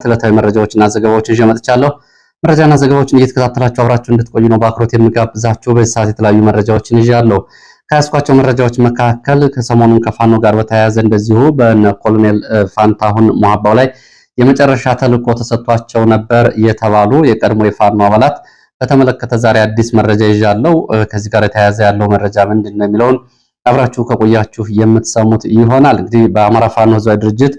ዕለታዊ መረጃዎችና ዘገባዎችን ይዤ መጥቻለሁ። መረጃና ዘገባዎችን እየተከታተላችሁ አብራችሁ እንድትቆዩ ነው በአክብሮት የምጋብዛችሁ። በዚህ ሰዓት የተለያዩ መረጃዎችን ይዣለሁ። ከያዝኳቸው መረጃዎች መካከል ከሰሞኑን ከፋኖ ጋር በተያያዘ እንደዚሁ በነ ኮሎኔል ፋንታሁን ሞሐባው ላይ የመጨረሻ ተልዕኮ ተሰጥቷቸው ነበር የተባሉ የቀድሞ የፋኖ አባላት በተመለከተ ዛሬ አዲስ መረጃ ይዣለሁ። ከዚህ ጋር የተያያዘ ያለው መረጃ ምንድነው የሚለውን አብራችሁ ከቆያችሁ የምትሰሙት ይሆናል። እንግዲህ በአማራ ፋኖ ህዝባዊ ድርጅት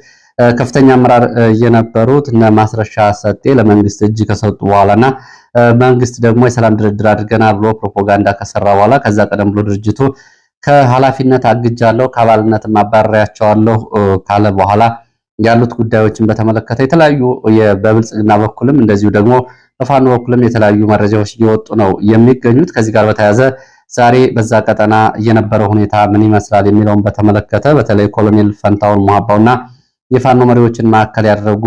ከፍተኛ አመራር የነበሩት እነ ማስረሻ ሰጤ ለመንግስት እጅ ከሰጡ በኋላና መንግስት ደግሞ የሰላም ድርድር አድርገናል ብሎ ፕሮፓጋንዳ ከሰራ በኋላ ከዛ ቀደም ብሎ ድርጅቱ ከኃላፊነት አግጃለሁ ከአባልነት ማባረሪያቸዋለሁ ካለ በኋላ ያሉት ጉዳዮችን በተመለከተ የተለያዩ በብልጽግና በኩልም እንደዚሁ ደግሞ በፋኖ በኩልም የተለያዩ መረጃዎች እየወጡ ነው የሚገኙት። ከዚህ ጋር በተያያዘ ዛሬ በዛ ቀጠና የነበረው ሁኔታ ምን ይመስላል የሚለውን በተመለከተ በተለይ ኮሎኔል ፋንታሁን ሞሐባውና የፋኖ መሪዎችን ማዕከል ያደረጉ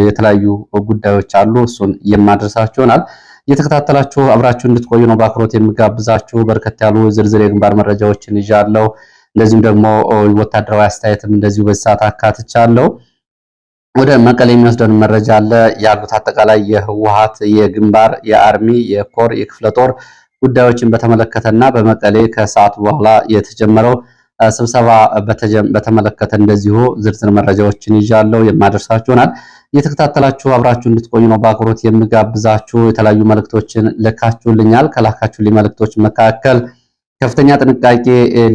የተለያዩ ጉዳዮች አሉ። እሱን የማድረሳችሁ ይሆናል። እየተከታተላችሁ አብራችሁ እንድትቆዩ ነው በአክብሮት የምጋብዛችሁ። በርከት ያሉ ዝርዝር የግንባር መረጃዎችን ይዣለሁ። እንደዚሁም ደግሞ ወታደራዊ አስተያየትም እንደዚሁ በዚህ ሰዓት አካትቻለሁ። ወደ መቀሌ የሚወስደን መረጃ አለ። ያሉት አጠቃላይ የህወሓት የግንባር የአርሚ የኮር የክፍለ ጦር ጉዳዮችን በተመለከተና በመቀሌ ከሰዓት በኋላ የተጀመረው ስብሰባ በተመለከተ እንደዚሁ ዝርዝር መረጃዎችን ይዣለሁ የማደርሳችሁናል። እየተከታተላችሁ አብራችሁ እንድትቆዩ ነው በአክብሮት የምጋብዛችሁ። የተለያዩ መልእክቶችን ልካችሁልኛል። ከላካችሁልኝ መልእክቶች መካከል ከፍተኛ ጥንቃቄ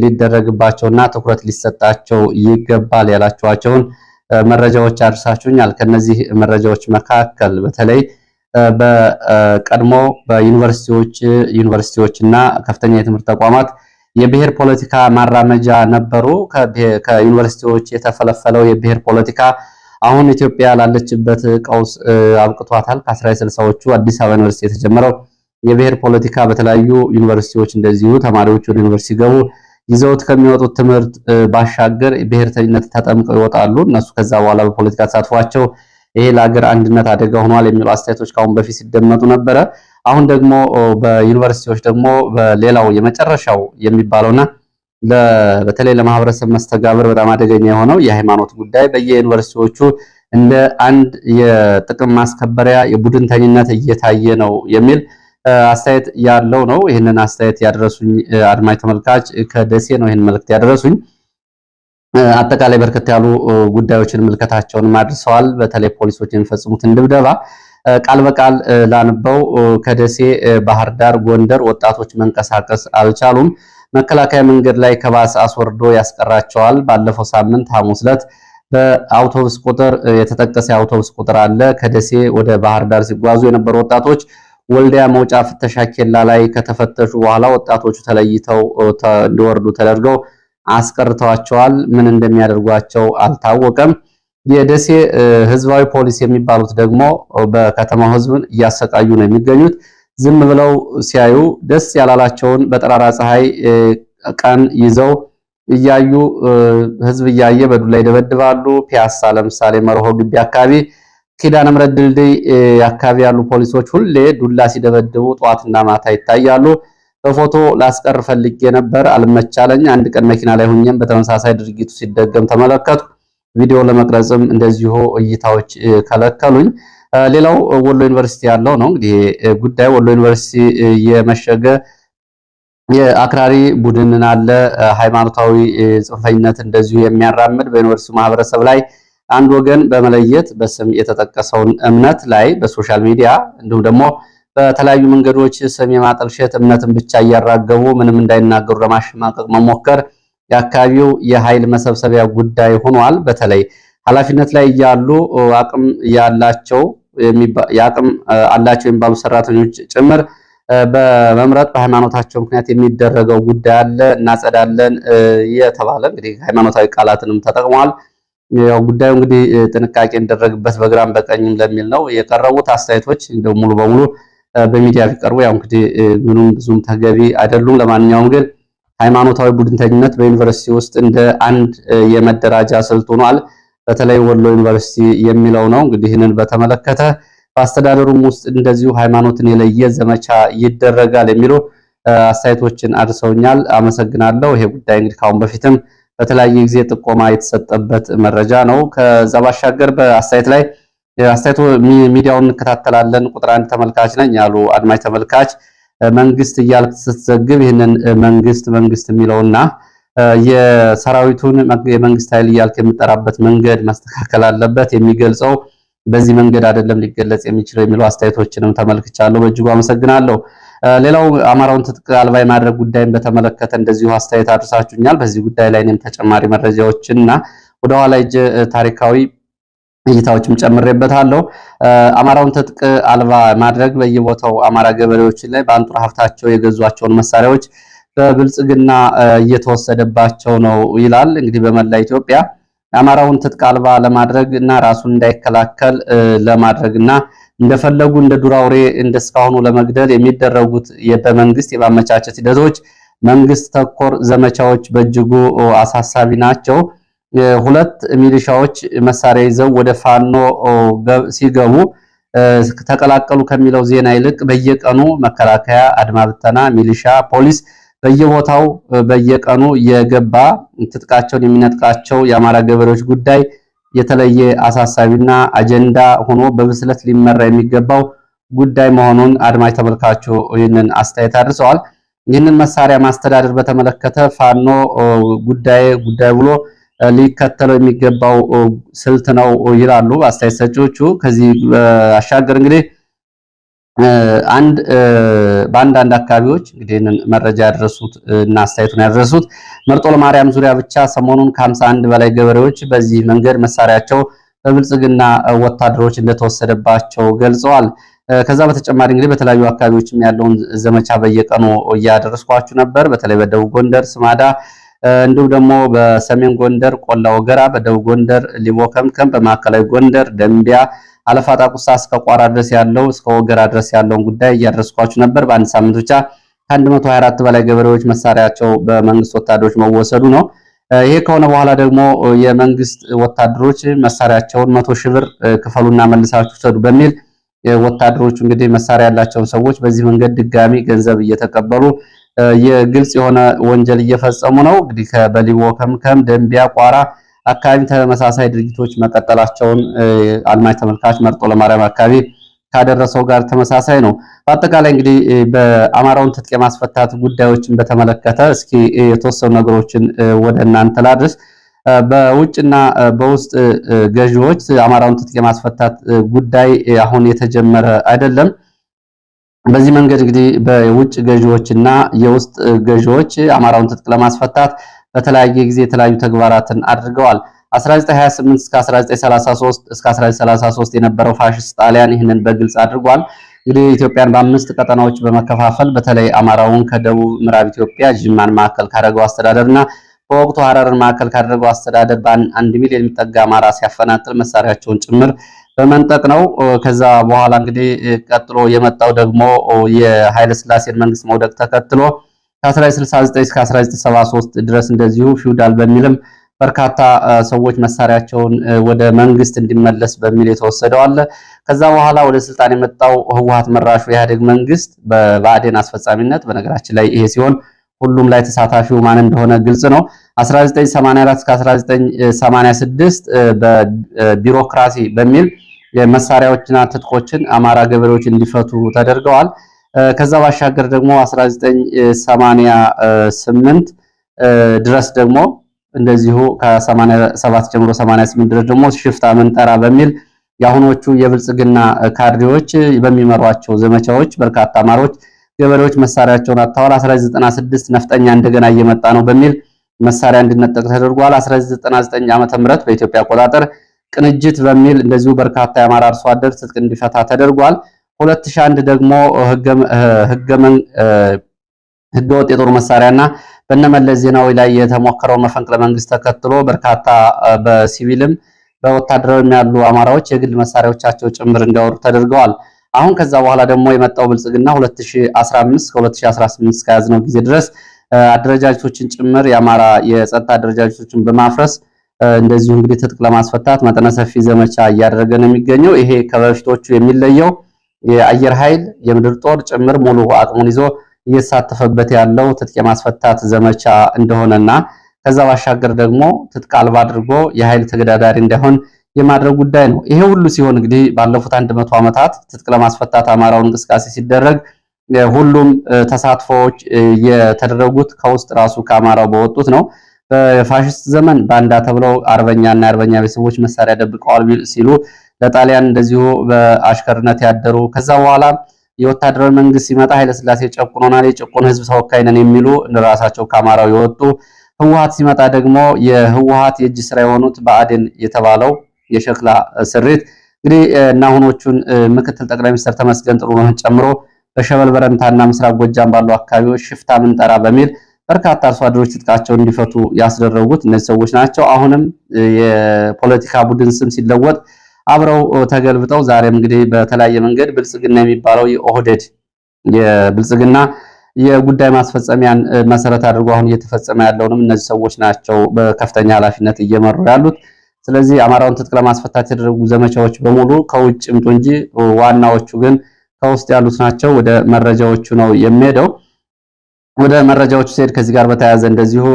ሊደረግባቸውና ትኩረት ሊሰጣቸው ይገባል ያላችኋቸውን መረጃዎች አድርሳችሁኛል። ከነዚህ መረጃዎች መካከል በተለይ በቀድሞ በዩኒቨርሲቲዎችና ከፍተኛ የትምህርት ተቋማት የብሔር ፖለቲካ ማራመጃ ነበሩ። ከዩኒቨርሲቲዎች የተፈለፈለው የብሔር ፖለቲካ አሁን ኢትዮጵያ ላለችበት ቀውስ አብቅቷታል። ከ1960ዎቹ አዲስ አበባ ዩኒቨርሲቲ የተጀመረው የብሔር ፖለቲካ በተለያዩ ዩኒቨርሲቲዎች እንደዚሁ ተማሪዎች ወደ ዩኒቨርሲቲ ገቡ ይዘውት ከሚወጡት ትምህርት ባሻገር ብሔርተኝነት ተጠምቀው ይወጣሉ። እነሱ ከዛ በኋላ በፖለቲካ ተሳትፏቸው ይሄ ለሀገር አንድነት አደጋ ሆኗል የሚሉ አስተያየቶች ካሁን በፊት ሲደመጡ ነበረ። አሁን ደግሞ በዩኒቨርሲቲዎች ደግሞ በሌላው የመጨረሻው የሚባለውና በተለይ ለማህበረሰብ መስተጋብር በጣም አደገኛ የሆነው የሃይማኖት ጉዳይ በየዩኒቨርሲቲዎቹ እንደ አንድ የጥቅም ማስከበሪያ የቡድንተኝነት እየታየ ነው የሚል አስተያየት ያለው ነው። ይህንን አስተያየት ያደረሱኝ አድማጭ ተመልካች ከደሴ ነው ይህን መልእክት ያደረሱኝ። አጠቃላይ በርከት ያሉ ጉዳዮችን ምልከታቸውን አድርሰዋል። በተለይ ፖሊሶች የሚፈጽሙትን ድብደባ ቃል በቃል ላንበው። ከደሴ ባህር ዳር፣ ጎንደር ወጣቶች መንቀሳቀስ አልቻሉም። መከላከያ መንገድ ላይ ከባስ አስወርዶ ያስቀራቸዋል። ባለፈው ሳምንት ሐሙስ ዕለት በአውቶቡስ ቁጥር የተጠቀሰ የአውቶቡስ ቁጥር አለ። ከደሴ ወደ ባህር ዳር ሲጓዙ የነበሩ ወጣቶች ወልዲያ መውጫ ፍተሻ ኬላ ላይ ከተፈተሹ በኋላ ወጣቶቹ ተለይተው እንዲወርዱ ተደርገው አስቀርተዋቸዋል። ምን እንደሚያደርጓቸው አልታወቀም። የደሴ ህዝባዊ ፖሊስ የሚባሉት ደግሞ በከተማው ህዝብን እያሰቃዩ ነው የሚገኙት። ዝም ብለው ሲያዩ ደስ ያላላቸውን በጠራራ ፀሐይ ቀን ይዘው እያዩ ህዝብ እያየ በዱላ ይደበድባሉ። ፒያሳ ለምሳሌ መርሆ ግቢ አካባቢ ኪዳነ ምሕረት ድልድይ አካባቢ ያሉ ፖሊሶች ሁሌ ዱላ ሲደበድቡ ጧትና ማታ ይታያሉ። በፎቶ ላስቀር ፈልጌ ነበር አልመቻለኝ። አንድ ቀን መኪና ላይ ሆኜም በተመሳሳይ ድርጊቱ ሲደገም ተመለከቱ። ቪዲዮ ለመቅረጽም እንደዚሁ እይታዎች ከለከሉኝ። ሌላው ወሎ ዩኒቨርሲቲ ያለው ነው። እንግዲህ ጉዳይ ወሎ ዩኒቨርሲቲ የመሸገ የአክራሪ ቡድንን አለ ሃይማኖታዊ ጽንፈኝነት እንደዚሁ የሚያራምድ በዩኒቨርሲቲ ማህበረሰብ ላይ አንድ ወገን በመለየት በስም የተጠቀሰውን እምነት ላይ በሶሻል ሚዲያ እንዲሁም ደግሞ በተለያዩ መንገዶች ስም የማጠልሸት እምነትን ብቻ እያራገቡ ምንም እንዳይናገሩ ለማሸማቀቅ መሞከር የአካባቢው የኃይል መሰብሰቢያ ጉዳይ ሆኗል። በተለይ ኃላፊነት ላይ ያሉ አቅም አላቸው የሚባሉ ሰራተኞች ጭምር በመምረጥ በሃይማኖታቸው ምክንያት የሚደረገው ጉዳይ አለ እናጸዳለን የተባለ እንግዲህ ሃይማኖታዊ ቃላትንም ተጠቅመዋል። ያው ጉዳዩ እንግዲህ ጥንቃቄ እንደረግበት በግራም በቀኝም ለሚል ነው የቀረቡት አስተያየቶች እንደው ሙሉ በሙሉ በሚዲያ ቢቀርቡ ያው እንግዲህ ምንም ብዙም ተገቢ አይደሉም። ለማንኛውም ግን ሃይማኖታዊ ቡድንተኝነት በዩኒቨርሲቲ ውስጥ እንደ አንድ የመደራጃ ስልት ሆኗል። በተለይ ወሎ ዩኒቨርሲቲ የሚለው ነው። እንግዲህ ይህንን በተመለከተ በአስተዳደሩም ውስጥ እንደዚሁ ሃይማኖትን የለየ ዘመቻ ይደረጋል የሚሉ አስተያየቶችን አድርሰውኛል። አመሰግናለሁ። ይሄ ጉዳይ እንግዲህ ካሁን በፊትም በተለያየ ጊዜ ጥቆማ የተሰጠበት መረጃ ነው። ከዛ ባሻገር በአስተያየት ላይ አስተያየቱ ሚዲያውን እንከታተላለን ቁጥር 1 ተመልካች ነኝ ያሉ አድማጭ ተመልካች መንግስት እያልክ ስትዘግብ ይህንን መንግስት የሚለውና የሰራዊቱን የመንግስት ኃይል እያልክ የምጠራበት መንገድ ማስተካከል አለበት። የሚገልጸው በዚህ መንገድ አይደለም ሊገለጽ የሚችለው የሚለው አስተያየቶችንም ተመልክቻለሁ። በእጅጉ አመሰግናለሁ። ሌላው አማራውን ትጥቅ አልባ የማድረግ ጉዳይን በተመለከተ እንደዚሁ አስተያየት አድርሳችሁኛል። በዚህ ጉዳይ ላይ እኔም ተጨማሪ መረጃዎችንና ወደኋላ እጅ ታሪካዊ እይታዎችም ጨምሬበታለሁ። አማራውን ትጥቅ አልባ ማድረግ በየቦታው አማራ ገበሬዎች ላይ በአንጡራ ሀብታቸው የገዟቸውን መሳሪያዎች በብልጽግና እየተወሰደባቸው ነው ይላል። እንግዲህ በመላ ኢትዮጵያ አማራውን ትጥቅ አልባ ለማድረግ እና ራሱን እንዳይከላከል ለማድረግና እንደፈለጉ እንደ ዱር አውሬ እንደስካሁኑ ለመግደል የሚደረጉት በመንግስት የማመቻቸት ሂደቶች መንግስት ተኮር ዘመቻዎች በእጅጉ አሳሳቢ ናቸው። ሁለት ሚሊሻዎች መሳሪያ ይዘው ወደ ፋኖ ሲገቡ ተቀላቀሉ ከሚለው ዜና ይልቅ በየቀኑ መከላከያ፣ አድማ ብተና፣ ሚሊሻ፣ ፖሊስ በየቦታው በየቀኑ የገባ ትጥቃቸውን የሚነጥቃቸው የአማራ ገበሬዎች ጉዳይ የተለየ አሳሳቢና አጀንዳ ሆኖ በብስለት ሊመራ የሚገባው ጉዳይ መሆኑን አድማጭ ተመልካቹ ይህንን አስተያየት አድርሰዋል። ይህንን መሳሪያ ማስተዳደር በተመለከተ ፋኖ ጉዳይ ብሎ ሊከተለው የሚገባው ስልት ነው ይላሉ አስተያየት ሰጪዎቹ። ከዚህ አሻገር እንግዲህ በአንዳንድ አካባቢዎች እንግዲህ መረጃ ያደረሱት እና አስተያየቱን ያደረሱት መርጦ ለማርያም ዙሪያ ብቻ ሰሞኑን ከ51 በላይ ገበሬዎች በዚህ መንገድ መሳሪያቸው በብልጽግና ወታደሮች እንደተወሰደባቸው ገልጸዋል። ከዛ በተጨማሪ እንግዲህ በተለያዩ አካባቢዎችም ያለውን ዘመቻ በየቀኑ እያደረስኳችሁ ነበር። በተለይ በደቡብ ጎንደር ስማዳ፣ እንዲሁም ደግሞ በሰሜን ጎንደር ቆላ ወገራ፣ በደቡብ ጎንደር ሊቦ ከምከም፣ በማዕከላዊ ጎንደር ደምቢያ አለፋ ጣቁሳ እስከ ቋራ ድረስ ያለው እስከ ወገራ ድረስ ያለውን ጉዳይ እያደረስኳችሁ ነበር። በአንድ ሳምንት ብቻ ከ124 በላይ ገበሬዎች መሳሪያቸው በመንግስት ወታደሮች መወሰዱ ነው። ይሄ ከሆነ በኋላ ደግሞ የመንግስት ወታደሮች መሳሪያቸውን 100 ሺህ ብር ክፈሉና መልሳችሁ ሰዱ በሚል ወታደሮቹ እንግዲህ መሳሪያ ያላቸውን ሰዎች በዚህ መንገድ ድጋሚ ገንዘብ እየተቀበሉ የግልጽ የሆነ ወንጀል እየፈጸሙ ነው። እንግዲህ በሊቦ ከምከም፣ ደምቢያ፣ ቋራ አካባቢ ተመሳሳይ ድርጊቶች መቀጠላቸውን አድማጭ ተመልካች መርጦ ለማርያም አካባቢ ካደረሰው ጋር ተመሳሳይ ነው። በአጠቃላይ እንግዲህ በአማራውን ትጥቅ የማስፈታት ጉዳዮችን በተመለከተ እስኪ የተወሰኑ ነገሮችን ወደ እናንተ ላድርስ። በውጭና በውስጥ ገዢዎች አማራውን ትጥቅ የማስፈታት ጉዳይ አሁን የተጀመረ አይደለም። በዚህ መንገድ እንግዲህ በውጭ ገዢዎችና የውስጥ ገዢዎች አማራውን ትጥቅ ለማስፈታት በተለያየ ጊዜ የተለያዩ ተግባራትን አድርገዋል። 1928 እስከ 1933 እስከ 1933 የነበረው ፋሽስት ጣሊያን ይህንን በግልጽ አድርጓል። እንግዲህ ኢትዮጵያን በ5 ቀጠናዎች በመከፋፈል በተለይ አማራውን ከደቡብ ምዕራብ ኢትዮጵያ ጅማን ማዕከል ካደረገው አስተዳደርና በወቅቱ ሐረርን ማዕከል ካደረገው አስተዳደር በ1 ሚሊዮን የሚጠጋ አማራ ሲያፈናቅል መሳሪያቸውን ጭምር በመንጠቅ ነው። ከዛ በኋላ እንግዲህ ቀጥሎ የመጣው ደግሞ የኃይለ ሥላሴን መንግስት መውደቅ ተከትሎ ከ1969 እስከ 1973 ድረስ እንደዚሁ ፊውዳል በሚልም በርካታ ሰዎች መሳሪያቸውን ወደ መንግስት እንዲመለስ በሚል የተወሰደው አለ። ከዛ በኋላ ወደ ስልጣን የመጣው ህወሓት መራሹ የኢህአዴግ መንግስት በብአዴን አስፈጻሚነት፣ በነገራችን ላይ ይሄ ሲሆን ሁሉም ላይ ተሳታፊው ማን እንደሆነ ግልጽ ነው። 1984 እስከ 1986 በቢሮክራሲ በሚል መሳሪያዎችና ትጥቆችን አማራ ገበሬዎች እንዲፈቱ ተደርገዋል። ከዛ ባሻገር ደግሞ 1988 ድረስ ደግሞ እንደዚሁ ከ87 ጀምሮ 88 ድረስ ደግሞ ሽፍታ መንጠራ በሚል የአሁኖቹ የብልጽግና ካድሬዎች በሚመሯቸው ዘመቻዎች በርካታ አማሮች ገበሬዎች መሳሪያቸውን አጥተዋል። 1996 ነፍጠኛ እንደገና እየመጣ ነው በሚል መሳሪያ እንዲነጠቅ ተደርጓል። 1999 ዓመተ ምህረት በኢትዮጵያ አቆጣጠር ቅንጅት በሚል እንደዚሁ በርካታ የአማራ አርሶ አደር ትጥቅ እንዲፈታ ተደርጓል። 2001 ደግሞ ህገወጥ የጦር መሳሪያና በነመለስ ዜናዊ ላይ የተሞከረው መፈንቅለ መንግስት ተከትሎ በርካታ በሲቪልም በወታደራዊም ያሉ አማራዎች የግል መሳሪያዎቻቸው ጭምር እንዲያወሩ ተደርገዋል። አሁን ከዛ በኋላ ደግሞ የመጣው ብልጽግና 2015 ከ2018 እስከያዝነው ጊዜ ድረስ አደረጃጀቶችን ጭምር የአማራ የጸጥታ አደረጃጀቶችን በማፍረስ እንደዚሁ እንግዲህ ትጥቅ ለማስፈታት መጠነ ሰፊ ዘመቻ እያደረገ ነው የሚገኘው። ይሄ ከበፊቶቹ የሚለየው የአየር ኃይል የምድር ጦር ጭምር ሙሉ አቅሙን ይዞ እየተሳተፈበት ያለው ትጥቅ የማስፈታት ዘመቻ እንደሆነና ከዛ ባሻገር ደግሞ ትጥቅ አልባ አድርጎ የኃይል ተገዳዳሪ እንዳይሆን የማድረግ ጉዳይ ነው። ይሄ ሁሉ ሲሆን እንግዲህ ባለፉት 100 ዓመታት ትጥቅ ለማስፈታት አማራውን እንቅስቃሴ ሲደረግ ሁሉም ተሳትፎዎች የተደረጉት ከውስጥ ራሱ ከአማራው በወጡት ነው። በፋሽስት ዘመን ባንዳ ተብለው አርበኛና የአርበኛ ቤተሰቦች መሳሪያ ደብቀዋል ሲሉ ለጣሊያን እንደዚሁ በአሽከርነት ያደሩ፣ ከዛ በኋላ የወታደራዊ መንግስት ሲመጣ ኃይለስላሴ ጨቁኖናል፣ የጭቁን ህዝብ ተወካይ ነን የሚሉ ራሳቸው ከአማራው የወጡ፣ ህወሓት ሲመጣ ደግሞ የህወሓት የእጅ ስራ የሆኑት ብአዴን የተባለው የሸክላ ስሪት እንግዲህ እና አሁኖቹን ምክትል ጠቅላይ ሚኒስትር ተመስገን ጥሩነህን ጨምሮ በሸበል በረንታና ምስራቅ ጎጃም ባሉ አካባቢዎች ሽፍታ ምንጠራ በሚል በርካታ አርሶ አደሮች ትጥቃቸውን እንዲፈቱ ያስደረጉት እነዚህ ሰዎች ናቸው። አሁንም የፖለቲካ ቡድን ስም ሲለወጥ አብረው ተገልብጠው ዛሬም እንግዲህ በተለያየ መንገድ ብልጽግና የሚባለው የኦህዴድ የብልጽግና የጉዳይ ማስፈጸሚያን መሰረት አድርጎ አሁን እየተፈጸመ ያለውንም እነዚህ ሰዎች ናቸው በከፍተኛ ኃላፊነት እየመሩ ያሉት። ስለዚህ አማራውን ትጥቅ ለማስፈታት የተደረጉ ዘመቻዎች በሙሉ ከውጭ ምጡ እንጂ ዋናዎቹ ግን ከውስጥ ያሉት ናቸው። ወደ መረጃዎቹ ነው የሚሄደው። ወደ መረጃዎቹ ሲሄድ ከዚህ ጋር በተያያዘ እንደዚሁ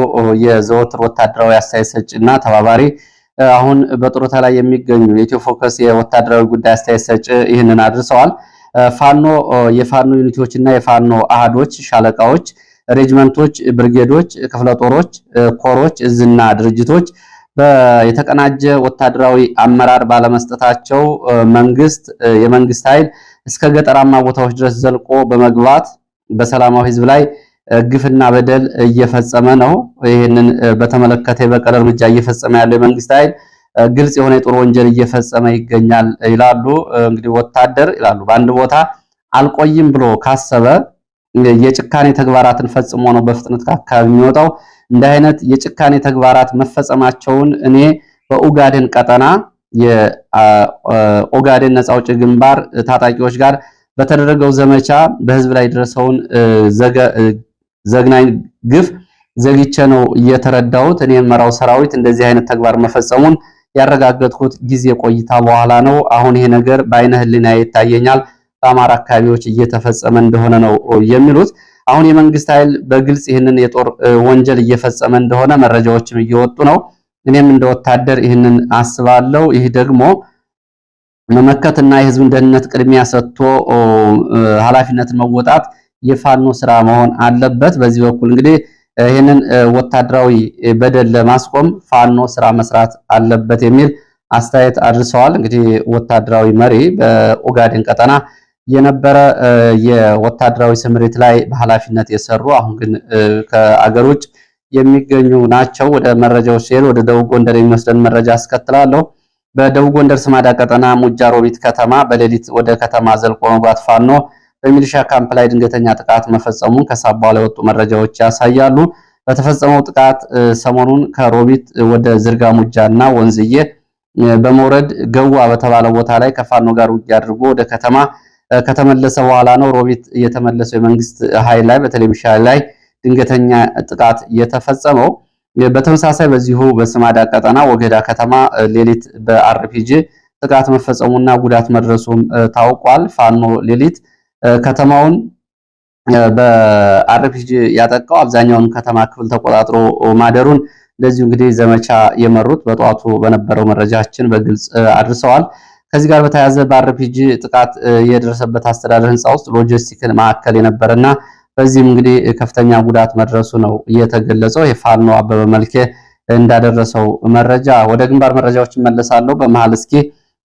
የዘወትር ወታደራዊ አስተያየት ሰጪና ተባባሪ አሁን በጡረታ ላይ የሚገኙ የኢትዮ ፎከስ የወታደራዊ ጉዳይ አስተያየት ሰጪ ይህንን አድርሰዋል። ፋኖ የፋኖ ዩኒቲዎችና የፋኖ አሃዶች፣ ሻለቃዎች፣ ሬጅመንቶች፣ ብርጌዶች፣ ክፍለ ጦሮች፣ ኮሮች፣ እዝና ድርጅቶች የተቀናጀ ወታደራዊ አመራር ባለመስጠታቸው የመንግስት ኃይል እስከ ገጠራማ ቦታዎች ድረስ ዘልቆ በመግባት በሰላማዊ ህዝብ ላይ ግፍና በደል እየፈጸመ ነው። ይህንን በተመለከተ የበቀል እርምጃ እየፈጸመ ያለው የመንግስት ኃይል ግልጽ የሆነ የጦር ወንጀል እየፈጸመ ይገኛል ይላሉ። እንግዲህ ወታደር ይላሉ በአንድ ቦታ አልቆይም ብሎ ካሰበ የጭካኔ ተግባራትን ፈጽሞ ነው በፍጥነት ከአካባቢ የሚወጣው። እንደ አይነት የጭካኔ ተግባራት መፈጸማቸውን እኔ በኡጋዴን ቀጠና የኦጋዴን ነፃ አውጪ ግንባር ታጣቂዎች ጋር በተደረገው ዘመቻ በህዝብ ላይ ደረሰውን ዘግናኝ ግፍ ዘግቼ ነው እየተረዳሁት። እኔ የመራው ሰራዊት እንደዚህ አይነት ተግባር መፈጸሙን ያረጋገጥኩት ጊዜ ቆይታ በኋላ ነው። አሁን ይሄ ነገር በአይነ ህሊና ይታየኛል፣ በአማራ አካባቢዎች እየተፈጸመ እንደሆነ ነው የሚሉት። አሁን የመንግስት ኃይል በግልጽ ይህንን የጦር ወንጀል እየፈጸመ እንደሆነ መረጃዎችም እየወጡ ነው። እኔም እንደ ወታደር ይህንን አስባለሁ። ይህ ደግሞ መመከትና የህዝብን ደህንነት ቅድሚያ ሰጥቶ ኃላፊነትን መወጣት የፋኖ ስራ መሆን አለበት። በዚህ በኩል እንግዲህ ይህንን ወታደራዊ በደል ለማስቆም ፋኖ ስራ መስራት አለበት የሚል አስተያየት አድርሰዋል። እንግዲህ ወታደራዊ መሪ በኦጋዴን ቀጠና የነበረ የወታደራዊ ስምሪት ላይ በኃላፊነት የሰሩ አሁን ግን ከአገር ውጭ የሚገኙ ናቸው። ወደ መረጃዎች ሲሄድ ወደ ደቡብ ጎንደር የሚወስደን መረጃ አስከትላለሁ። በደቡብ ጎንደር ስማዳ ቀጠና ሙጃ ሮቢት ከተማ በሌሊት ወደ ከተማ ዘልቆ መግባት ፋኖ በሚሊሻ ካምፕ ላይ ድንገተኛ ጥቃት መፈጸሙን ከሳባ ላይ ወጡ መረጃዎች ያሳያሉ። በተፈጸመው ጥቃት ሰሞኑን ከሮቢት ወደ ዝርጋ ሙጃና ወንዝዬ በመውረድ ገዋ በተባለ ቦታ ላይ ከፋኖ ጋር ውጊያ አድርጎ ወደ ከተማ ከተመለሰ በኋላ ነው ሮቢት የተመለሰው የመንግስት ኃይል ላይ በተለይ ሚሊሻ ላይ ድንገተኛ ጥቃት የተፈጸመው። በተመሳሳይ በዚሁ በስማዳ ቀጠና ወገዳ ከተማ ሌሊት በአርፒጂ ጥቃት መፈጸሙና ጉዳት መድረሱም ታውቋል። ፋኖ ሌሊት ከተማውን በአርፒጂ ያጠቃው አብዛኛውን ከተማ ክፍል ተቆጣጥሮ ማደሩን እንደዚሁ እንግዲህ ዘመቻ የመሩት በጧቱ በነበረው መረጃችን በግልጽ አድርሰዋል። ከዚህ ጋር በተያያዘ በአርፒጂ ጥቃት የደረሰበት አስተዳደር ህንፃ ውስጥ ሎጂስቲክን ማዕከል የነበረና በዚህም እንግዲህ ከፍተኛ ጉዳት መድረሱ ነው እየተገለጸው። የፋኖ አበበ መልኬ እንዳደረሰው መረጃ። ወደ ግንባር መረጃዎች መለሳለሁ። በመሃል እስኪ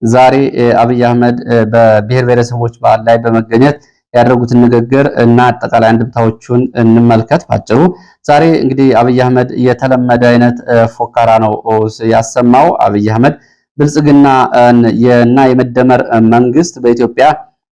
ዛሬ አብይ አህመድ በብሔር ብሔረሰቦች በዓል ላይ በመገኘት ያደረጉትን ንግግር እና አጠቃላይ አንድምታዎቹን እንመልከት ባጭሩ። ዛሬ እንግዲህ አብይ አህመድ የተለመደ አይነት ፎካራ ነው ያሰማው። አብይ አህመድ ብልጽግና እና የመደመር መንግስት በኢትዮጵያ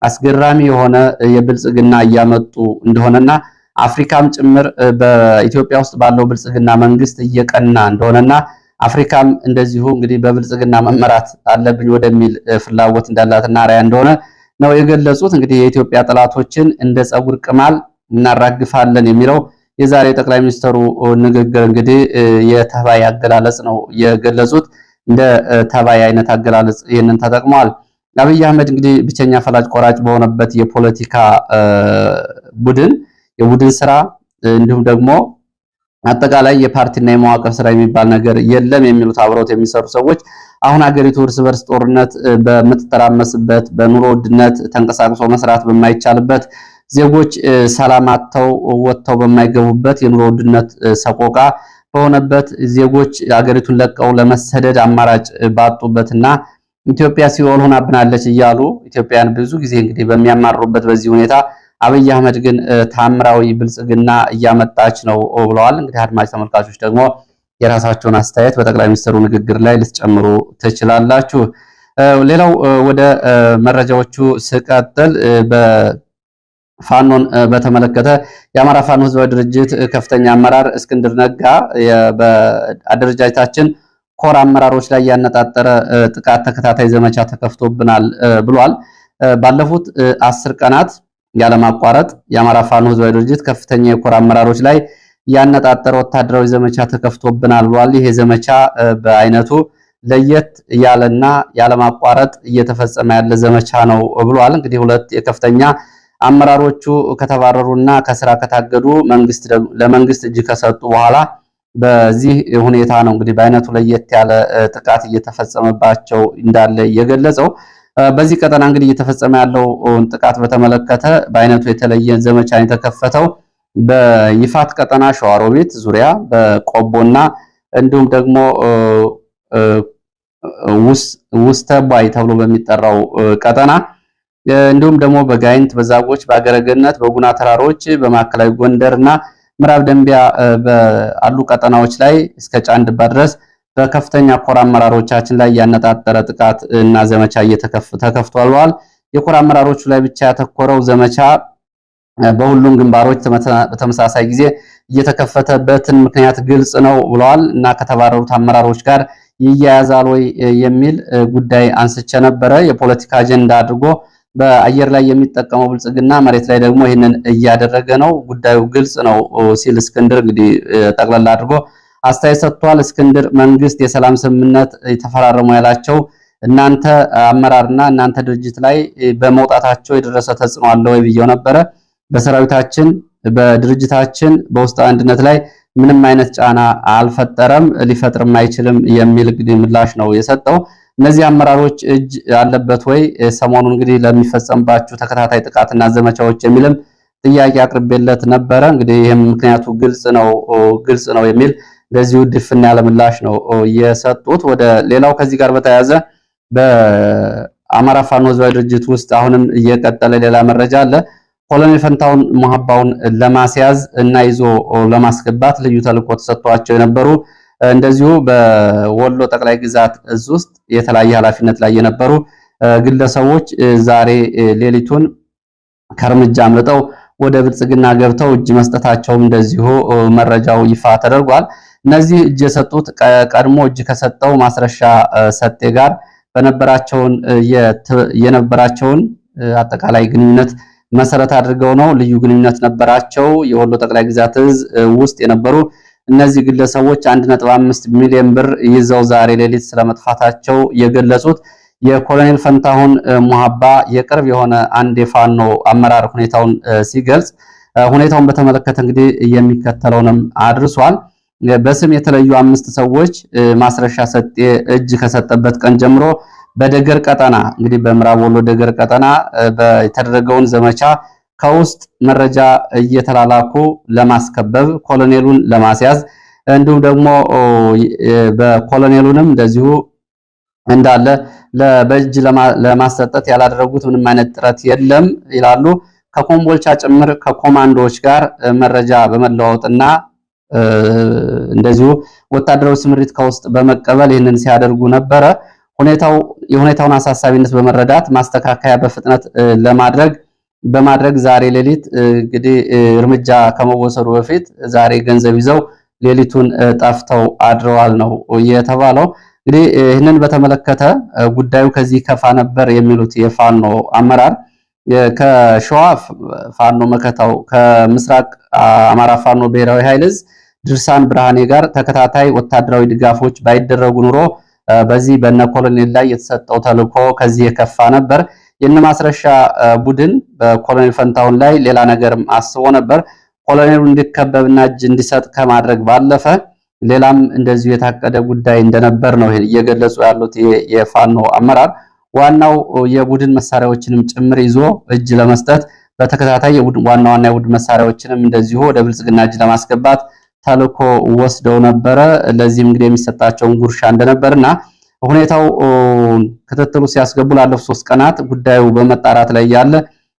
አስገራሚ የሆነ የብልጽግና እያመጡ እንደሆነና አፍሪካም ጭምር በኢትዮጵያ ውስጥ ባለው ብልጽግና መንግስት እየቀና እንደሆነና አፍሪካም እንደዚሁ እንግዲህ በብልጽግና መመራት አለብኝ ወደሚል ፍላጎት እንዳላትና ራያ እንደሆነ ነው የገለጹት። እንግዲህ የኢትዮጵያ ጠላቶችን እንደ ጸጉር ቅማል እናራግፋለን የሚለው የዛሬ ጠቅላይ ሚኒስትሩ ንግግር እንግዲህ የተባይ አገላለጽ ነው የገለጹት። እንደ ተባይ አይነት አገላለጽ ይህንን ተጠቅመዋል። አብይ አህመድ እንግዲህ ብቸኛ ፈላጭ ቆራጭ በሆነበት የፖለቲካ ቡድን የቡድን ስራ እንዲሁም ደግሞ አጠቃላይ የፓርቲና የመዋቅር ስራ የሚባል ነገር የለም የሚሉት አብረውት የሚሰሩ ሰዎች አሁን ሀገሪቱ እርስ በርስ ጦርነት በምትተራመስበት፣ በኑሮ ውድነት ተንቀሳቅሶ መስራት በማይቻልበት፣ ዜጎች ሰላም አጥተው ወጥተው በማይገቡበት፣ የኑሮ ውድነት ሰቆቃ በሆነበት፣ ዜጎች ሀገሪቱን ለቀው ለመሰደድ አማራጭ ባጡበትና ኢትዮጵያ ሲኦል ሆናብናለች እያሉ ኢትዮጵያን ብዙ ጊዜ እንግዲህ በሚያማሩበት በዚህ ሁኔታ አብይ አህመድ ግን ታምራዊ ብልጽግና እያመጣች ነው ብለዋል። እንግዲህ አድማጭ ተመልካቾች ደግሞ የራሳቸውን አስተያየት በጠቅላይ ሚኒስትሩ ንግግር ላይ ልትጨምሩ ትችላላችሁ። ሌላው ወደ መረጃዎቹ ስቀጥል ፋኖን በተመለከተ የአማራ ፋኖ ህዝባዊ ድርጅት ከፍተኛ አመራር እስክንድር ነጋ በአደረጃጀታችን ኮር አመራሮች ላይ ያነጣጠረ ጥቃት ተከታታይ ዘመቻ ተከፍቶብናል ብሏል። ባለፉት 10 ቀናት ያለማቋረጥ የአማራ ፋኖ ህዝባዊ ድርጅት ከፍተኛ የኮር አመራሮች ላይ ያነጣጠረ ወታደራዊ ዘመቻ ተከፍቶብናል ብሏል። ይሄ ዘመቻ በአይነቱ ለየት ያለና ያለማቋረጥ እየተፈጸመ ያለ ዘመቻ ነው ብሏል። እንግዲህ ሁለት የከፍተኛ አመራሮቹ ከተባረሩና ከስራ ከታገዱ ለመንግስት እጅ ከሰጡ በኋላ በዚህ ሁኔታ ነው እንግዲህ በአይነቱ ለየት ያለ ጥቃት እየተፈጸመባቸው እንዳለ የገለጸው። በዚህ ቀጠና እንግዲህ እየተፈጸመ ያለው ጥቃት በተመለከተ በአይነቱ የተለየ ዘመቻ የተከፈተው በይፋት ቀጠና ሸዋሮቢት ዙሪያ በቆቦና እንዲሁም ደግሞ ውስተባይ ተብሎ በሚጠራው ቀጠና እንዲሁም ደግሞ በጋይንት በዛጎች በአገረገነት በጉና ተራሮች በማዕከላዊ ጎንደርና ምዕራብ ደንቢያ በአሉ ቀጠናዎች ላይ እስከ ጫንድባ ድረስ በከፍተኛ ኮር አመራሮቻችን ላይ ያነጣጠረ ጥቃት እና ዘመቻ ተከፍቷል። የኮር አመራሮቹ ላይ ብቻ ያተኮረው ዘመቻ በሁሉም ግንባሮች በተመሳሳይ ጊዜ እየተከፈተበትን ምክንያት ግልጽ ነው ብለዋል እና ከተባረሩት አመራሮች ጋር ይያያዛል ወይ የሚል ጉዳይ አንስቼ ነበረ። የፖለቲካ አጀንዳ አድርጎ በአየር ላይ የሚጠቀመው ብልጽግና መሬት ላይ ደግሞ ይህንን እያደረገ ነው፣ ጉዳዩ ግልጽ ነው ሲል እስክንድር እንግዲህ ጠቅላላ አድርጎ አስተያየት ሰጥቷል። እስክንድር መንግስት የሰላም ስምምነት የተፈራረሙ ያላቸው እናንተ አመራርና እናንተ ድርጅት ላይ በመውጣታቸው የደረሰ ተጽዕኖ አለ ወይ ብየው ነበረ። በሰራዊታችን በድርጅታችን በውስጣዊ አንድነት ላይ ምንም አይነት ጫና አልፈጠረም፣ ሊፈጥርም አይችልም የሚል እንግዲህ ምላሽ ነው የሰጠው። እነዚህ አመራሮች እጅ አለበት ወይ ሰሞኑን እንግዲህ ለሚፈጸምባችሁ ተከታታይ ጥቃትና ዘመቻዎች የሚልም ጥያቄ አቅርቤለት ነበረ። እንግዲህ ይህም ምክንያቱ ግልጽ ነው የሚል ለዚሁ ድፍን ያለ ምላሽ ነው የሰጡት። ወደ ሌላው ከዚህ ጋር በተያያዘ በአማራ ፋኖ ህዝባዊ ድርጅት ውስጥ አሁንም እየቀጠለ ሌላ መረጃ አለ። ኮሎኔል ፈንታውን መሐባውን ለማስያዝ እና ይዞ ለማስገባት ልዩ ተልዕኮ ተሰጥቷቸው የነበሩ እንደዚሁ በወሎ ጠቅላይ ግዛት እዝ ውስጥ የተለያየ ኃላፊነት ላይ የነበሩ ግለሰቦች ዛሬ ሌሊቱን ከእርምጃ አምልጠው ወደ ብልጽግና ገብተው እጅ መስጠታቸውም እንደዚሁ መረጃው ይፋ ተደርጓል። እነዚህ እጅ የሰጡት ቀድሞ እጅ ከሰጠው ማስረሻ ሰጤ ጋር የነበራቸውን አጠቃላይ ግንኙነት መሰረት አድርገው ነው። ልዩ ግንኙነት ነበራቸው። የወሎ ጠቅላይ ግዛት እዝ ውስጥ የነበሩ እነዚህ ግለሰቦች 1.5 ሚሊዮን ብር ይዘው ዛሬ ሌሊት ስለመጥፋታቸው የገለጹት የኮሎኔል ፈንታሁን መሐባ የቅርብ የሆነ አንድ የፋኖ አመራር ሁኔታውን ሲገልጽ ሁኔታውን በተመለከተ እንግዲህ የሚከተለውንም አድርሷል። በስም የተለዩ 5 ሰዎች ማስረሻ ሰጤ እጅ ከሰጠበት ቀን ጀምሮ በደገር ቀጠና እንግዲህ በምዕራብ ወሎ ደገር ቀጠና የተደረገውን ዘመቻ ከውስጥ መረጃ እየተላላኩ ለማስከበብ ኮሎኔሉን ለማስያዝ እንዲሁም ደግሞ በኮሎኔሉንም እንደዚሁ እንዳለ በእጅ ለማሰጠት ያላደረጉት ምንም አይነት ጥረት የለም ይላሉ። ከኮምቦልቻ ጭምር ከኮማንዶዎች ጋር መረጃ በመለዋወጥና እንደዚሁ ወታደራዊ ስምሪት ከውስጥ በመቀበል ይህንን ሲያደርጉ ነበረ። የሁኔታውን አሳሳቢነት በመረዳት ማስተካከያ በፍጥነት በማድረግ ዛሬ ሌሊት እንግዲህ እርምጃ ከመወሰዱ በፊት ዛሬ ገንዘብ ይዘው ሌሊቱን ጠፍተው አድረዋል ነው የተባለው። እንግዲህ ይህንን በተመለከተ ጉዳዩ ከዚህ ከፋ ነበር የሚሉት የፋኖ አመራር ከሸዋ ፋኖ መከታው ከምስራቅ አማራ ፋኖ ብሔራዊ ኃይል ዕዝ ድርሳን ብርሃኔ ጋር ተከታታይ ወታደራዊ ድጋፎች ባይደረጉ ኑሮ በዚህ በነ ኮሎኔል ላይ የተሰጠው ተልዕኮ ከዚህ የከፋ ነበር። የነ ማስረሻ ቡድን በኮሎኔል ፈንታውን ላይ ሌላ ነገርም አስቦ ነበር። ኮሎኔሉ እንዲከበብና እጅ እንዲሰጥ ከማድረግ ባለፈ ሌላም እንደዚሁ የታቀደ ጉዳይ እንደነበር ነው እየገለጹ ያሉት የፋኖ አመራር። ዋናው የቡድን መሳሪያዎችንም ጭምር ይዞ እጅ ለመስጠት በተከታታይ ዋና የቡድን መሳሪያዎችንም እንደዚሁ ወደ ብልጽግና እጅ ለማስገባት ተልኮ ወስደው ነበረ። ለዚህም እንግዲህ የሚሰጣቸውን ጉርሻ እንደነበርና ሁኔታው ክትትሉ ሲያስገቡ ላለፉት 3 ቀናት ጉዳዩ በመጣራት ላይ ያለ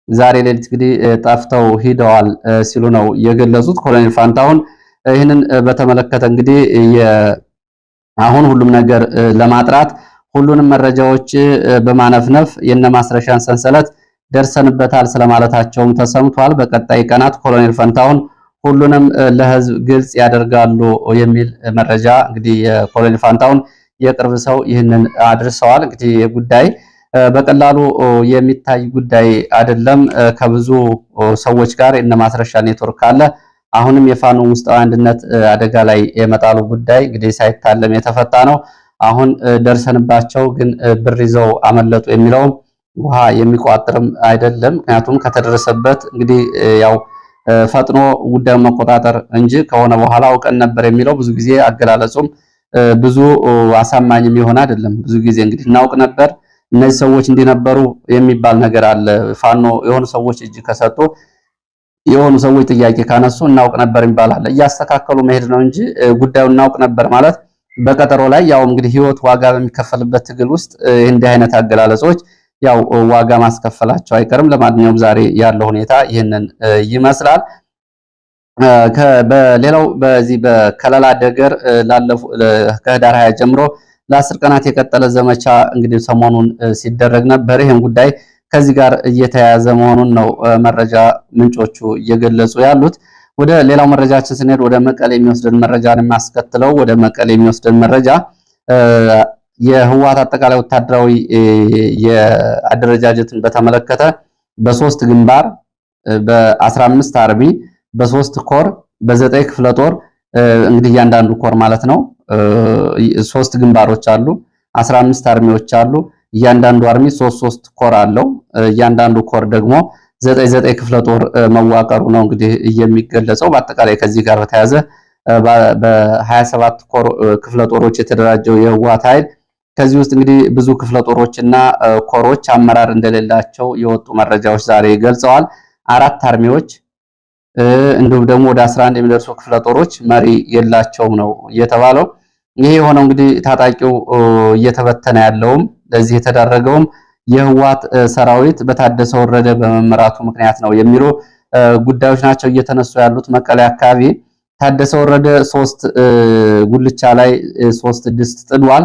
ዛሬ ሌሊት እንግዲህ ጠፍተው ሂደዋል ሲሉ ነው የገለጹት ኮሎኔል ፋንታሁን። ይህንን በተመለከተ እንግዲህ አሁን ሁሉም ነገር ለማጥራት ሁሉንም መረጃዎች በማነፍነፍ የነማስረሻን ሰንሰለት ደርሰንበታል ስለማለታቸውም ተሰምቷል። በቀጣይ ቀናት ኮሎኔል ፋንታሁን ሁሉንም ለህዝብ ግልጽ ያደርጋሉ የሚል መረጃ እንግዲህ የኮሎኔል ፋንታሁን የቅርብ ሰው ይህንን አድርሰዋል። እንግዲህ ጉዳይ በቀላሉ የሚታይ ጉዳይ አይደለም። ከብዙ ሰዎች ጋር እነማስረሻ ኔትወርክ አለ። አሁንም የፋኖ ውስጣዊ አንድነት አደጋ ላይ የመጣሉ ጉዳይ እንግዲህ ሳይታለም የተፈታ ነው። አሁን ደርሰንባቸው ግን ብር ይዘው አመለጡ የሚለውም ውሃ የሚቋጥርም አይደለም። ምክንያቱም ከተደረሰበት እንግዲህ ያው ፈጥኖ ጉዳዩን መቆጣጠር እንጂ ከሆነ በኋላ አውቀን ነበር የሚለው ብዙ ጊዜ አገላለጹም ብዙ አሳማኝም ይሆን አይደለም። ብዙ ጊዜ እንግዲህ እናውቅ ነበር እነዚህ ሰዎች እንዲነበሩ የሚባል ነገር አለ። ፋኖ የሆኑ ሰዎች እጅ ከሰጡ የሆኑ ሰዎች ጥያቄ ካነሱ እናውቅ ነበር ይባላል። እያስተካከሉ መሄድ ነው እንጂ ጉዳዩ እናውቅ ነበር ማለት በቀጠሮ ላይ ያው እንግዲህ ህይወት ዋጋ በሚከፈልበት ትግል ውስጥ እንዲህ አይነት አገላለጾች ያው ዋጋ ማስከፈላቸው አይቀርም። ለማንኛውም ዛሬ ያለው ሁኔታ ይህንን ይመስላል። በሌላው በዚህ በከለላ ደገር ከህዳር 20 ጀምሮ ለ10 ቀናት የቀጠለ ዘመቻ እንግዲህ ሰሞኑን ሲደረግ ነበር። ይህን ጉዳይ ከዚህ ጋር እየተያያዘ መሆኑን ነው መረጃ ምንጮቹ እየገለጹ ያሉት። ወደ ሌላው መረጃችን ስንሄድ ወደ መቀሌ የሚወስደን መረጃ ነው የሚያስከትለው። ወደ መቀሌ የሚወስደን መረጃ የህወሓት አጠቃላይ ወታደራዊ የአደረጃጀትን በተመለከተ በ3 ግንባር በ15 አርሚ በ3 ኮር በ9 ክፍለ ጦር እንግዲህ እያንዳንዱ ኮር ማለት ነው 3 ግንባሮች አሉ፣ 15 አርሚዎች አሉ። እያንዳንዱ አርሚ 3 ኮር አለው። እያንዳንዱ ኮር ደግሞ 9 ክፍለ ጦር መዋቀሩ ነው እንግዲህ የሚገለጸው። በአጠቃላይ ከዚህ ጋር በተያያዘ በ27 ኮር ክፍለ ጦሮች የተደራጀው የህወሓት ኃይል ከዚህ ውስጥ እንግዲህ ብዙ ክፍለ ጦሮችና ኮሮች አመራር እንደሌላቸው የወጡ መረጃዎች ዛሬ ገልጸዋል። 4 አርሚዎች እንዲሁም ደግሞ ወደ 11 የሚደርሱ ክፍለ ጦሮች መሪ የላቸውም ነው የተባለው። ይሄ የሆነው እንግዲህ ታጣቂው እየተበተነ ያለውም ለዚህ የተዳረገውም የህወሓት ሰራዊት በታደሰ ወረደ በመመራቱ ምክንያት ነው የሚሉ ጉዳዮች ናቸው እየተነሱ ያሉት። መቀሌ አካባቢ ታደሰ ወረደ 3 ጉልቻ ላይ 3 ድስት ጥዷል።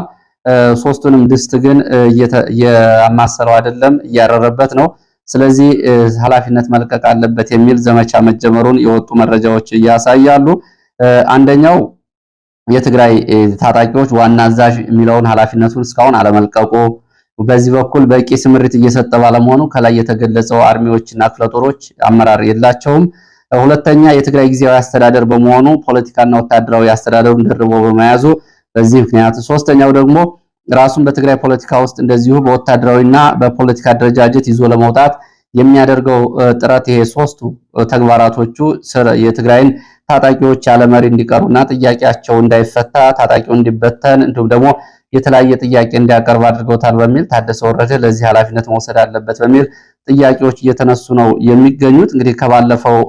3ቱንም ድስት ግን የማሰለው አይደለም፣ እያረረበት ነው። ስለዚህ ኃላፊነት መልቀቅ አለበት የሚል ዘመቻ መጀመሩን የወጡ መረጃዎች ያሳያሉ። አንደኛው የትግራይ ታጣቂዎች ዋና አዛዥ የሚለውን ኃላፊነቱን እስካሁን አለመልቀቁ፣ በዚህ በኩል በቂ ስምሪት እየሰጠ ባለመሆኑ ከላይ የተገለጸው አርሚዎችና ክፍለ ጦሮች አመራር የላቸውም። ሁለተኛ የትግራይ ጊዜያዊ አስተዳደር በመሆኑ ፖለቲካና ወታደራዊ አስተዳደሩን ደርቦ በመያዙ በዚህ ምክንያት፣ ሶስተኛው ደግሞ ራሱን በትግራይ ፖለቲካ ውስጥ እንደዚሁ በወታደራዊና በፖለቲካ አደረጃጀት ይዞ ለመውጣት የሚያደርገው ጥረት ይሄ 3ቱ ተግባራቶቹ የትግራይን ታጣቂዎች ያለ መሪ እንዲቀሩና ጥያቄያቸው እንዳይፈታ ታጣቂው እንዲበተን እንዲሁም ደግሞ የተለያየ ጥያቄ እንዲያቀርብ አድርገውታል በሚል ታደሰ ወረደ ለዚህ ኃላፊነት መውሰድ አለበት በሚል ጥያቄዎች እየተነሱ ነው የሚገኙት። እንግዲህ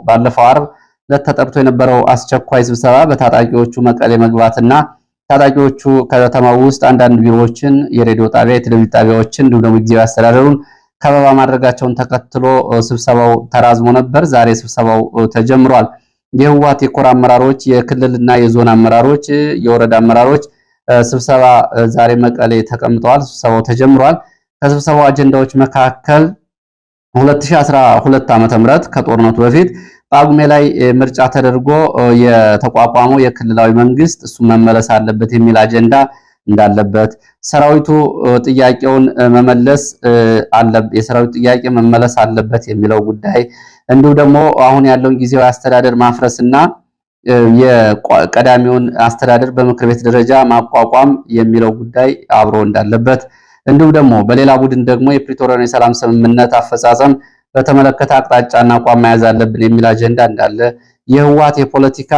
ባለፈው አርብ ለተጠርቶ የነበረው አስቸኳይ ስብሰባ በታጣቂዎቹ መቀሌ መግባትና ታጣቂዎቹ ከተማው ውስጥ አንዳንድ ቢሮዎችን፣ የሬዲዮ ጣቢያ፣ የቴሌቪዥን ጣቢያዎችን እንዲሁም ደግሞ ጊዜያዊ አስተዳደሩን ከበባ ማድረጋቸውን ተከትሎ ስብሰባው ተራዝሞ ነበር። ዛሬ ስብሰባው ተጀምሯል። የህወሓት የኮር አመራሮች፣ የክልልና የዞን አመራሮች፣ የወረዳ አመራሮች ስብሰባ ዛሬ መቀሌ ተቀምጠዋል። ስብሰባው ተጀምሯል። ከስብሰባው አጀንዳዎች መካከል 2012 ዓ.ም ከጦርነቱ በፊት ጳጉሜ ላይ ምርጫ ተደርጎ የተቋቋመው የክልላዊ መንግስት እሱ መመለስ አለበት የሚል አጀንዳ እንዳለበት፣ ሰራዊቱ ጥያቄውን መመለስ አለበት፣ የሰራዊት ጥያቄ መመለስ አለበት የሚለው ጉዳይ፣ እንዲሁ ደግሞ አሁን ያለውን ጊዜያዊ አስተዳደር ማፍረስና የቀዳሚውን አስተዳደር በምክር ቤት ደረጃ ማቋቋም የሚለው ጉዳይ አብሮ እንዳለበት፣ እንዲሁም ደግሞ በሌላ ቡድን ደግሞ የፕሪቶሪያን የሰላም ስምምነት አፈጻጸም በተመለከተ አቅጣጫና አቋም መያዝ አለብን የሚል አጀንዳ እንዳለ፣ የህወሓት የፖለቲካ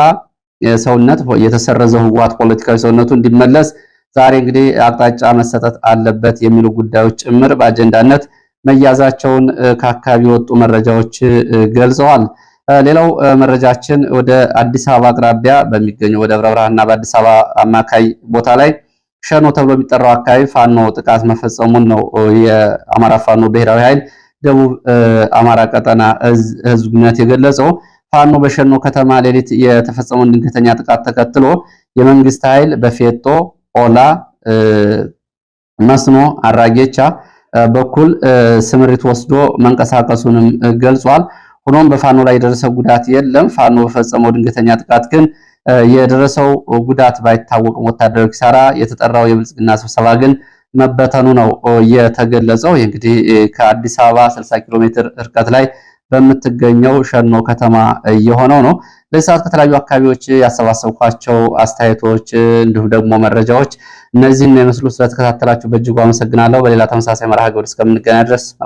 ሰውነት የተሰረዘው ህወሓት ፖለቲካዊ ሰውነቱ እንዲመለስ ዛሬ እንግዲህ አቅጣጫ መሰጠት አለበት የሚሉ ጉዳዮች ጭምር በአጀንዳነት መያዛቸውን ከአካባቢ የወጡ መረጃዎች ገልጸዋል። ሌላው መረጃችን ወደ አዲስ አበባ አቅራቢያ በሚገኘው ወደ ደብረ ብርሃንና በአዲስ አበባ አማካይ ቦታ ላይ ሸኖ ተብሎ የሚጠራው አካባቢ ፋኖ ጥቃት መፈጸሙን ነው የአማራ ፋኖ ብሔራዊ ኃይል ደቡብ አማራ ቀጠና ህዝብነት የገለጸው። ፋኖ በሸኖ ከተማ ሌሊት የተፈጸመውን ድንገተኛ ጥቃት ተከትሎ የመንግስት ኃይል በፌጦ ኦላ መስኖ አራጌቻ በኩል ስምሪት ወስዶ መንቀሳቀሱንም ገልጿል። ሆኖም በፋኖ ላይ የደረሰ ጉዳት የለም። ፋኖ በፈጸመው ድንገተኛ ጥቃት ግን የደረሰው ጉዳት ባይታወቅም ወታደራዊ ኪሳራ የተጠራው የብልጽግና ስብሰባ ግን መበተኑ ነው የተገለጸው። እንግዲህ ከአዲስ አበባ 60 ኪሎ ሜትር ርቀት ላይ በምትገኘው ሸኖ ከተማ የሆነው ነው። ለዚህ ሰዓት ከተለያዩ አካባቢዎች ያሰባሰብኳቸው አስተያየቶች እንዲሁም ደግሞ መረጃዎች እነዚህን የመስሉ ስለተከታተላችሁ በእጅጉ አመሰግናለሁ። በሌላ ተመሳሳይ መርሃ ግብር እስከምንገናኝ ድረስ